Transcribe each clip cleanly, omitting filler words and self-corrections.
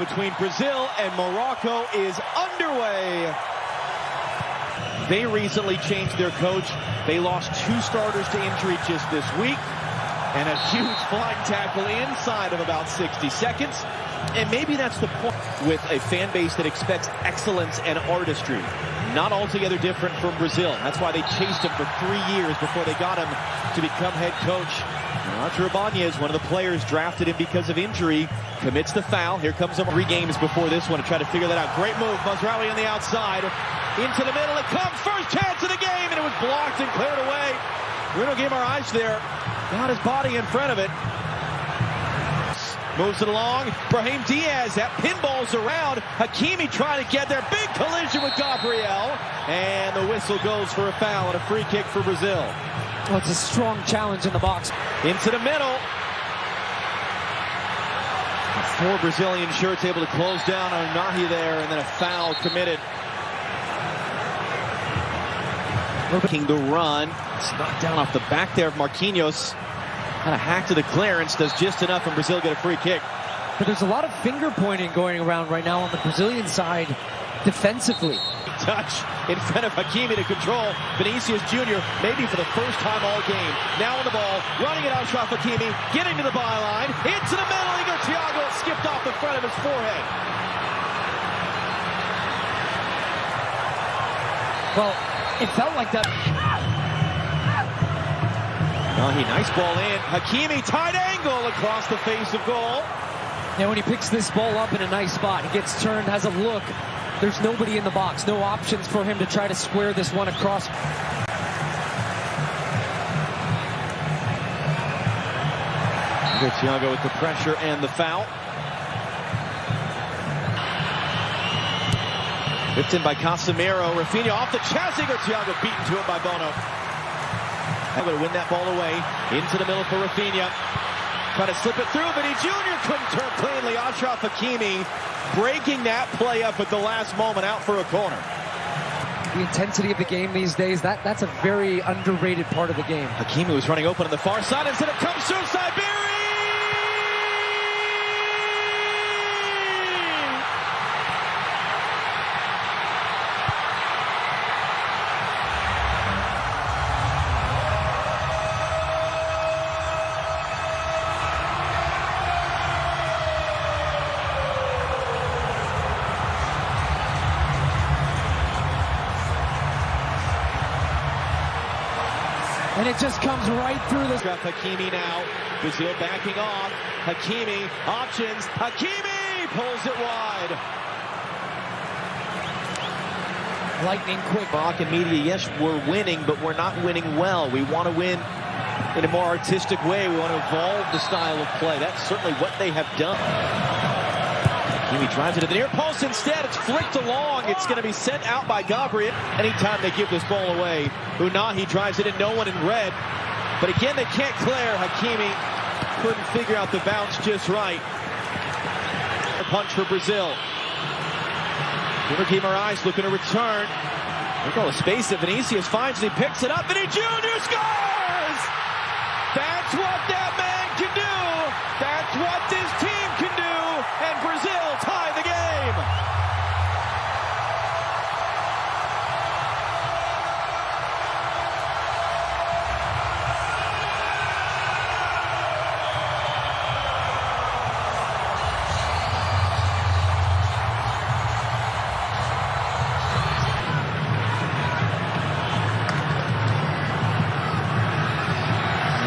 Between Brazil and Morocco is underway. They recently changed their coach. They lost 2 starters to injury just this week. And a huge flying tackle inside of about 60 seconds. And maybe that's the point with a fan base that expects excellence and artistry. Not altogether different from Brazil. That's why they chased him for 3 years before they got him to become head coach. Roger Ibanez, one of the players, drafted him because of injury, commits the foul. Here comes him 3 games before this one to try to figure that out. Great move. Mazraoui on the outside. Into the middle. It comes. First chance of the game, and it was blocked and cleared away. Bruno Guimaraes there. Got his body in front of it. Moves it along. Brahim Diaz. That pinballs around. Hakimi trying to get there. Big collision with Gabriel. And the whistle goes for a foul and a free kick for Brazil. Well, it's a strong challenge in the box. Into the middle. 4 Brazilian shirts able to close down on Nahi there, and then a foul committed. Looking to run. It's knocked down off the back there of Marquinhos. Kind of hacked to the clearance. Does just enough, and Brazil get a free kick. But there's a lot of finger pointing going around right now on the Brazilian side defensively. Touch in front of Hakimi to control Vinícius Jr. maybe for the first time all game. Now on the ball, running it out, Hakimi, getting to the byline, into the middle. Igor Thiago skipped off the front of his forehead. Well, it felt like that. Nahi, nice ball in. Hakimi, tight angle across the face of goal. And when he picks this ball up in a nice spot, he gets turned, has a look. There's nobody in the box. No options for him to try to square this one across. Thiago with the pressure and the foul. Whipped in by Casemiro. Rafinha off the chest. Igor Thiago beaten to it by Bono. Able to win that ball away. Into the middle for Rafinha. Trying to slip it through, but Jr. couldn't turn cleanly. Achraf Hakimi breaking that play up at the last moment, out for a corner. The intensity of the game these days, that's a very underrated part of the game. Hakimi was running open on the far side. Instead it comes through Siberi! And it just comes right through the... Hakimi now. Brazil backing off. Hakimi, options. Hakimi pulls it wide. Lightning quick. Rock and media, yes, we're winning, but we're not winning well. We want to win in a more artistic way. We want to evolve the style of play. That's certainly what they have done. Hakimi drives it to the near post. Instead, it's flicked along. It's going to be sent out by Gabriel. Anytime they give this ball away, Unahi drives it in, no one in red. But again, they can't clear. Hakimi couldn't figure out the bounce just right. A punch for Brazil. Guimaraes looking to return. Look at all the space that Vinícius finds, and he picks it up, and Jr. scores! That's what that man can do! That's what this team can do! And Brazil tie the game!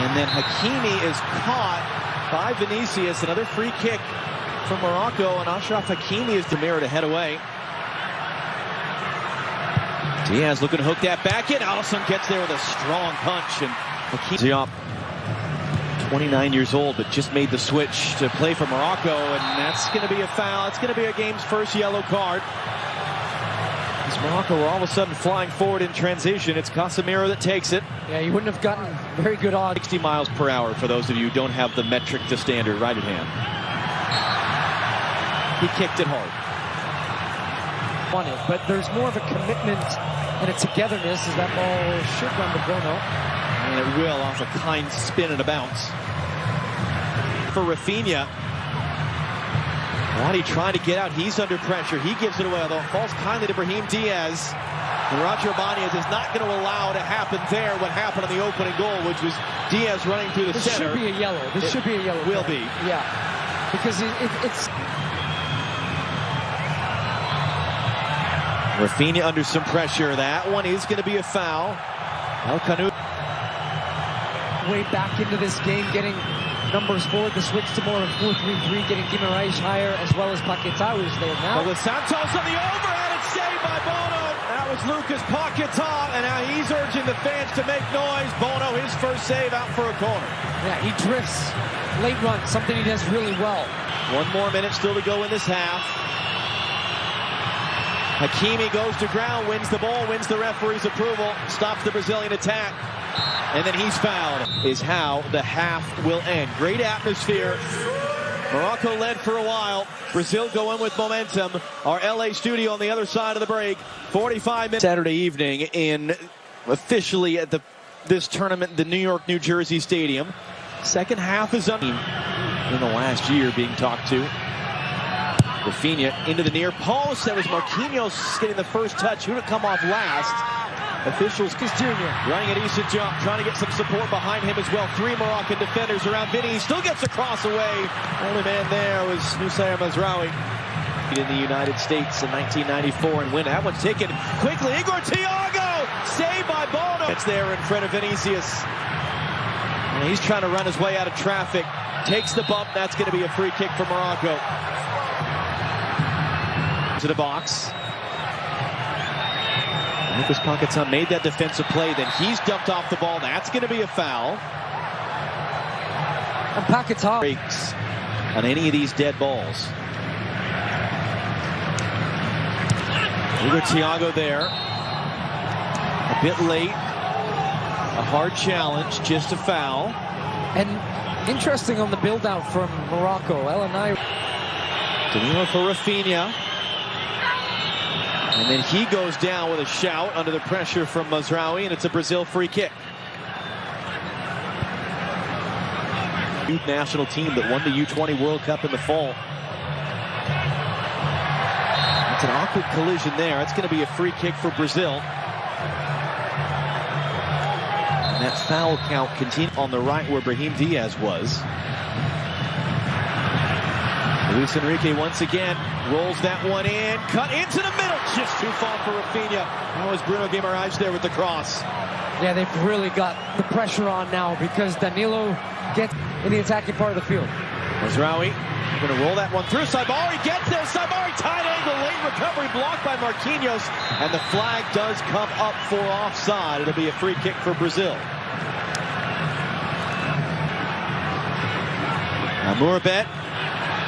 And then Hakimi is caught by Vinícius. Another free kick from Morocco, and Achraf Hakimi is the mirror to head away. Diaz looking to hook that back in. Alisson gets there with a strong punch, and Hakimi up. 29 years old, but just made the switch to play for Morocco, and that's going to be a foul. It's going to be a game's first yellow card. As Morocco were all of a sudden flying forward in transition. It's Casemiro that takes it. Yeah, you wouldn't have gotten very good odds. 60 miles per hour for those of you who don't have the metric to standard right at hand. He kicked it hard. Won it, but there's more of a commitment and a togetherness as that ball should run to Bruno. And it will off a kind spin and a bounce. For Rafinha. Roddy trying to get out. He's under pressure. He gives it away, although it falls kindly to Brahim Diaz. And Roger Ibanez is not going to allow to happen there what happened on the opening goal, which was Diaz running through the center. This should be a yellow. This should be a yellow. Will be. Yeah. Because it's... Rafinha under some pressure. That one is going to be a foul. El Canu. Way back into this game, getting numbers forward, the switch to more of 4-3-3, getting Guimaraes higher, as well as Paquetá is there now. But with Santos on the overhead, it's saved by Bono. That was Lucas Paquetá, and now he's urging the fans to make noise. Bono, his first save out for a corner. Yeah, he drifts late run, something he does really well. 1 more minute still to go in this half. Hakimi goes to ground, wins the ball, wins the referee's approval, stops the Brazilian attack. And then he's fouled, is how the half will end. Great atmosphere. Morocco led for a while. Brazil go in with momentum. Our LA studio on the other side of the break. 45 minutes. Saturday evening in officially at this tournament, the New York, New Jersey Stadium. Second half is in the last year being talked to. Rafinha into the near post. That was Marquinhos getting the first touch. Who to come off last? Officials, Jr. running a decent jump, trying to get some support behind him as well. 3 Moroccan defenders around Vinny. He still gets a cross away. Only man there was Youssef En-Nesyri in the United States in 1994 and win. That one's taken quickly. Igor Thiago, saved by Bono. It's there in front of Vinícius. And he's trying to run his way out of traffic. Takes the bump. That's going to be a free kick for Morocco. To the box. Lucas Paquetá made that defensive play, then he's dumped off the ball. That's going to be a foul. And Paquetá breaks on any of these dead balls. Igor Thiago there. A bit late. A hard challenge, just a foul. And interesting on the build-out from Morocco. El-En-Nesyri. Danilo for Rafinha. And then he goes down with a shout under the pressure from En-Nesyri, and it's a Brazil free kick. Youth national team that won the U20 World Cup in the fall. It's an awkward collision there. It's going to be a free kick for Brazil. And that foul count continues on the right where Brahim Diaz was. Luis Enrique once again rolls that one in, cut into the middle, just too far for Rafinha. That was Bruno Guimaraes there with the cross. Yeah, they've really got the pressure on now because Danilo gets in the attacking part of the field. En-Nesyri going to roll that one through. Saibari gets there. Saibari tight angle, late recovery blocked by Marquinhos, and the flag does come up for offside. It'll be a free kick for Brazil. Amourabet.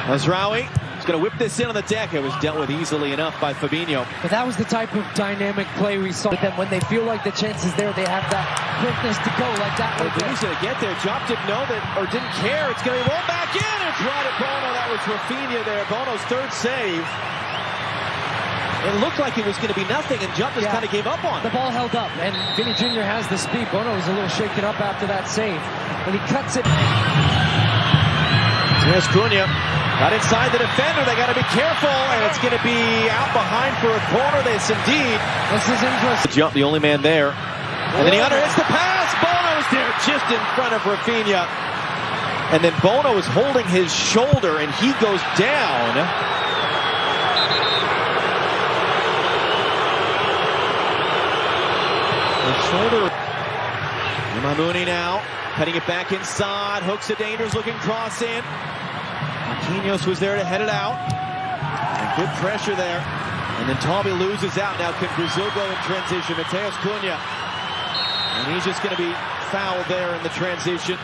En-Nesyri is going to whip this in on the deck. It was dealt with easily enough by Fabinho. But that was the type of dynamic play we saw. But then when they feel like the chance is there, they have that quickness to go like that. He's going to get there. Jop didn't know that, or didn't care. It's going to be rolled back in. It's right at Bono. That was Rafinha there. Bono's third save. It looked like it was going to be nothing, and Jop just kind of gave up on it. The ball held up, and Vinny Jr. has the speed. Bono was a little shaken up after that save. When he cuts it. Vinícius Jr. got inside the defender. They got to be careful, and it's going to be out behind for a corner. This indeed. This is interesting. Jump, the only man there. And then he under hits the pass. Bono's there just in front of Rafinha. And then Bono is holding his shoulder, and he goes down. The shoulder. Mamouni now. Cutting it back inside. Hooks a dangerous looking cross in. Marquinhos was there to head it out. And good pressure there. And then Tommy loses out. Now can Brazil go in transition? Vinícius Jr. And he's just going to be fouled there in the transition.